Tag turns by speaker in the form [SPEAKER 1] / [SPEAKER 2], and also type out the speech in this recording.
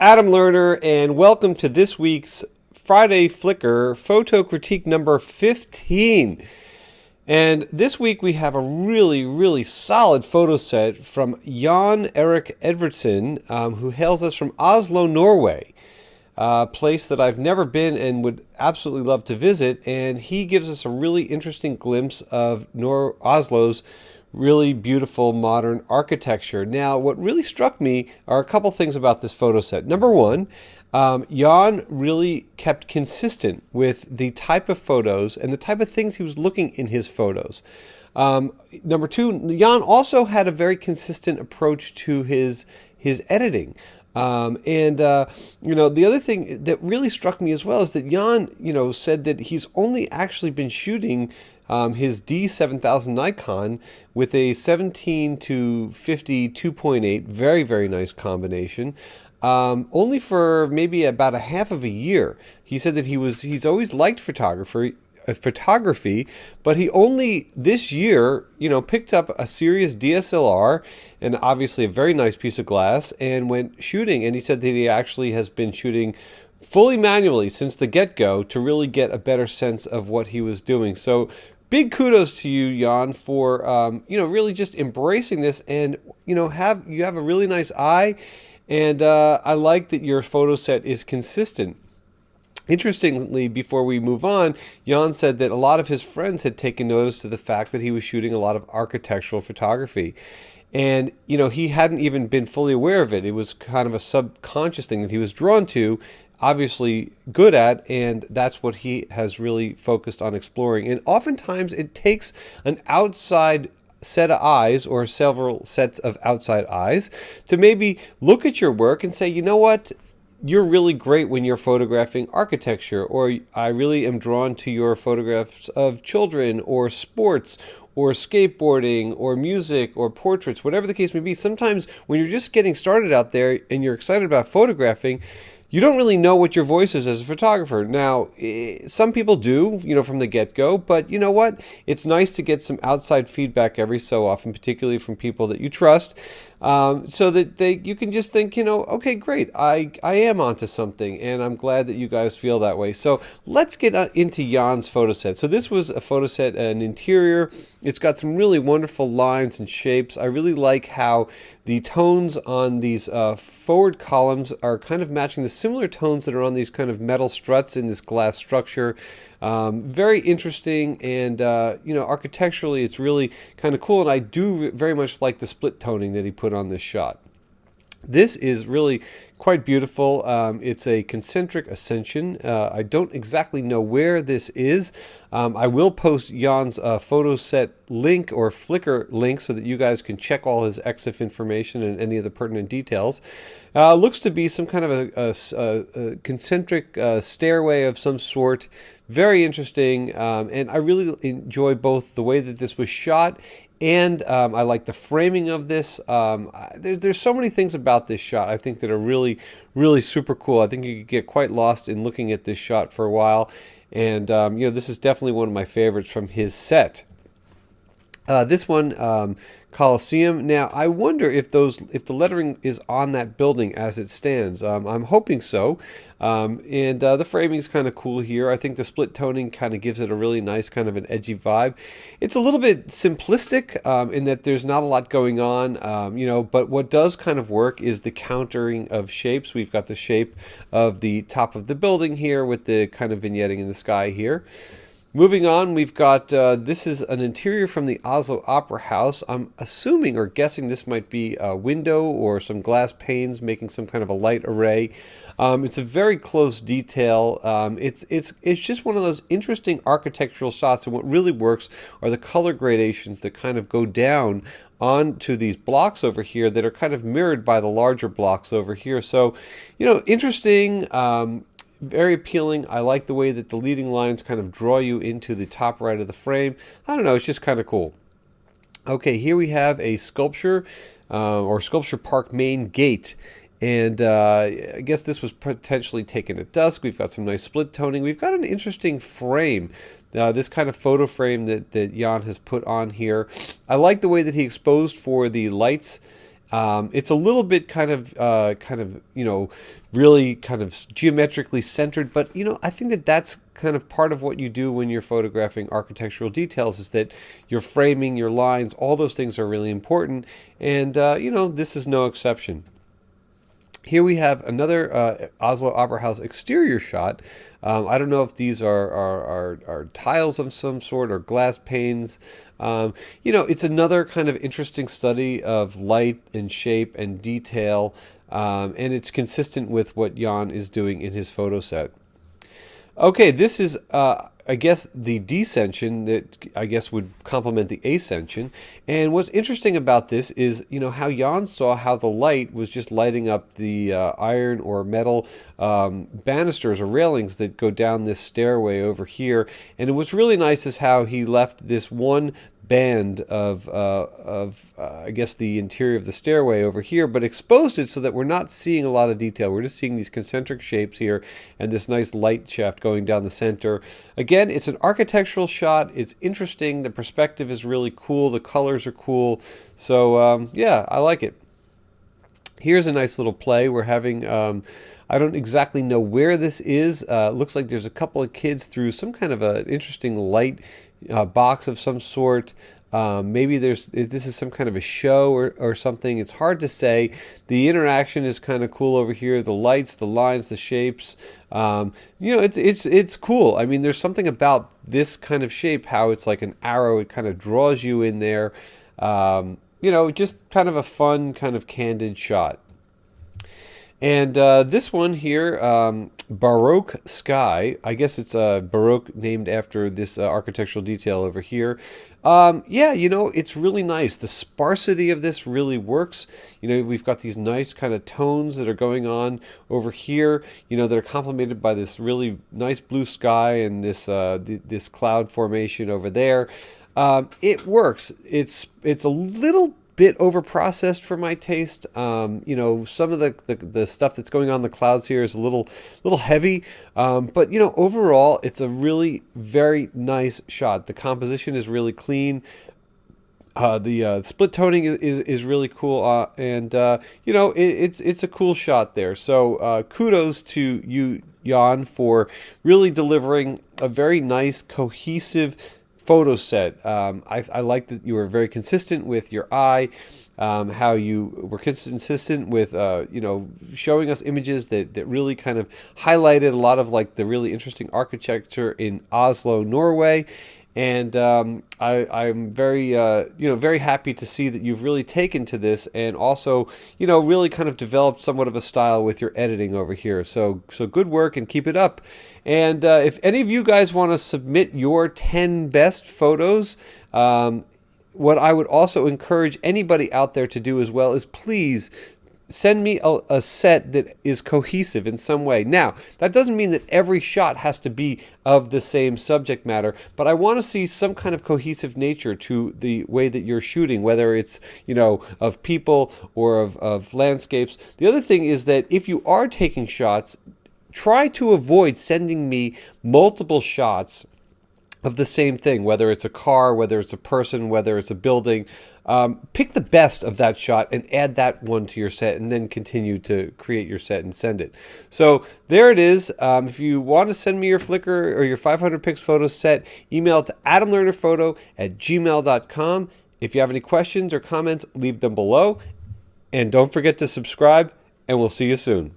[SPEAKER 1] Adam Lerner, and welcome to this week's Friday Flickr photo critique number 15. And this week we have a really solid photo set from Jan Erik Edvardsen, who hails us from Oslo, Norway, a place that I've never been and would absolutely love to visit. And he gives us a really interesting glimpse of Oslo's really beautiful modern architecture. Now, what really struck me are a couple things about this photo set. Number one, Jan really kept consistent with the type of photos and the type of things he was looking in his photos. Number two, Jan also had a very consistent approach to his editing. The other thing that really struck me as well is that Jan, said that he's only actually been shooting his D7000 Nikon with a 17 to 50 2.8, very nice combination, only for maybe about a half of a year. He said that he's always liked photography, but he only this year, picked up a serious DSLR and obviously a very nice piece of glass and went shooting. And he said that he actually has been shooting fully manually since the get-go to really get a better sense of what he was doing. So big kudos to you, Jan, for really just embracing this, and you have a really nice eye, and I like that your photo set is consistent. Interestingly, before we move on, Jan said that a lot of his friends had taken notice to the fact that he was shooting a lot of architectural photography. And, he hadn't even been fully aware of it. It was kind of a subconscious thing that he was drawn to, obviously good at, and that's what he has really focused on exploring. And oftentimes it takes an outside set of eyes or several sets of outside eyes to maybe look at your work and say, you know what? You're really great when you're photographing architecture, or I really am drawn to your photographs of children or sports or skateboarding or music or portraits, whatever the case may be. Sometimes when you're just getting started out there and you're excited about photographing, you don't really know what your voice is as a photographer. Now, some people do, from the get-go, but you know what? It's nice to get some outside feedback every so often, particularly from people that you trust, so that you can just think, okay, great, I am onto something, and I'm glad that you guys feel that way. So let's get into Jan's photo set. So this was a photo set, an interior. It's got some really wonderful lines and shapes. I really like how the tones on these forward columns are kind of matching the similar tones that are on these kind of metal struts in this glass structure. Very interesting, and architecturally it's really kind of cool, and I do very much like the split toning that he put on this shot. This is really quite beautiful. It's a concentric ascension. I don't exactly know where this is. I will post Jan's photo set link or Flickr link so that you guys can check all his EXIF information and any of the pertinent details. Looks to be some kind of a concentric stairway of some sort. Very interesting, and I really enjoy both the way that this was shot, and I like the framing of this. There's so many things about this shot I think that are really super cool. I think you could get quite lost in looking at this shot for a while, and this is definitely one of my favorites from his set. This one, Colosseum. Now, I wonder if the lettering is on that building as it stands. I'm hoping so. And the framing is kind of cool here. I think the split toning kind of gives it a really nice kind of an edgy vibe. It's a little bit simplistic in that there's not a lot going on, but what does kind of work is the countering of shapes. We've got the shape of the top of the building here with the kind of vignetting in the sky here. Moving on, we've got, this is an interior from the Oslo Opera House. I'm assuming or guessing this might be a window or some glass panes making some kind of a light array. It's a very close detail. It's just one of those interesting architectural shots, and what really works are the color gradations that kind of go down onto these blocks over here that are kind of mirrored by the larger blocks over here. So, interesting. Very appealing. I like the way that the leading lines kind of draw you into the top right of the frame. I don't know, it's just kind of cool. Okay, here we have a sculpture or Sculpture Park main gate. And I guess this was potentially taken at dusk. We've got some nice split toning. We've got an interesting frame, this kind of photo frame that Jan has put on here. I like the way that he exposed for the lights It's a little bit really kind of geometrically centered, but I think that that's kind of part of what you do when you're photographing architectural details, is that your framing, your lines, all those things are really important, and this is no exception. Here we have another Oslo Opera House exterior shot. I don't know if these are tiles of some sort or glass panes. It's another kind of interesting study of light and shape and detail, and it's consistent with what Jan is doing in his photo set. Okay, this is, I guess, the descension that I guess would complement the ascension. And what's interesting about this is, how Jan saw how the light was just lighting up the iron or metal banisters or railings that go down this stairway over here. And what's really nice is how he left this one band of I guess the interior of the stairway over here, but exposed it so that we're not seeing a lot of detail. We're just seeing these concentric shapes here and this nice light shaft going down the center. Again, it's an architectural shot. It's interesting. The perspective is really cool. The colors are cool. So yeah, I like it. Here's a nice little play we're having. I don't exactly know where this is. Looks like there's a couple of kids through some kind of an interesting light box of some sort. Maybe this is some kind of a show or something. It's hard to say. The interaction is kind of cool over here. The lights, the lines, the shapes. It's cool. I mean, there's something about this kind of shape, how it's like an arrow. It kind of draws you in there. Just kind of a fun, kind of candid shot. And this one here, Baroque Sky, I guess it's Baroque named after this architectural detail over here. It's really nice. The sparsity of this really works. We've got these nice kind of tones that are going on over here, that are complemented by this really nice blue sky and this cloud formation over there. It works. It's a little bit over processed for my taste. Some of the stuff that's going on in the clouds here is a little heavy, but overall it's a really very nice shot. The composition is really clean. The split toning is really cool, and it's a cool shot there. So kudos to you, Jan, for really delivering a very nice, cohesive photo set. I like that you were very consistent with your eye, how you were consistent with showing us images that really kind of highlighted a lot of like the really interesting architecture in Oslo, Norway. And I'm very very happy to see that you've really taken to this, and also really kind of developed somewhat of a style with your editing over here. So good work, and keep it up. And if any of you guys want to submit your 10 best photos, what I would also encourage anybody out there to do as well is please send me a set that is cohesive in some way. Now, that doesn't mean that every shot has to be of the same subject matter, but I want to see some kind of cohesive nature to the way that you're shooting, whether it's, of people or of landscapes. The other thing is that if you are taking shots, try to avoid sending me multiple shots of the same thing, whether it's a car, whether it's a person, whether it's a building. Pick the best of that shot and add that one to your set, and then continue to create your set and send it. So there it is. If you want to send me your Flickr or your 500 pics photo set, email it to adamlernerphoto@gmail.com. If you have any questions or comments, leave them below. And don't forget to subscribe, and we'll see you soon.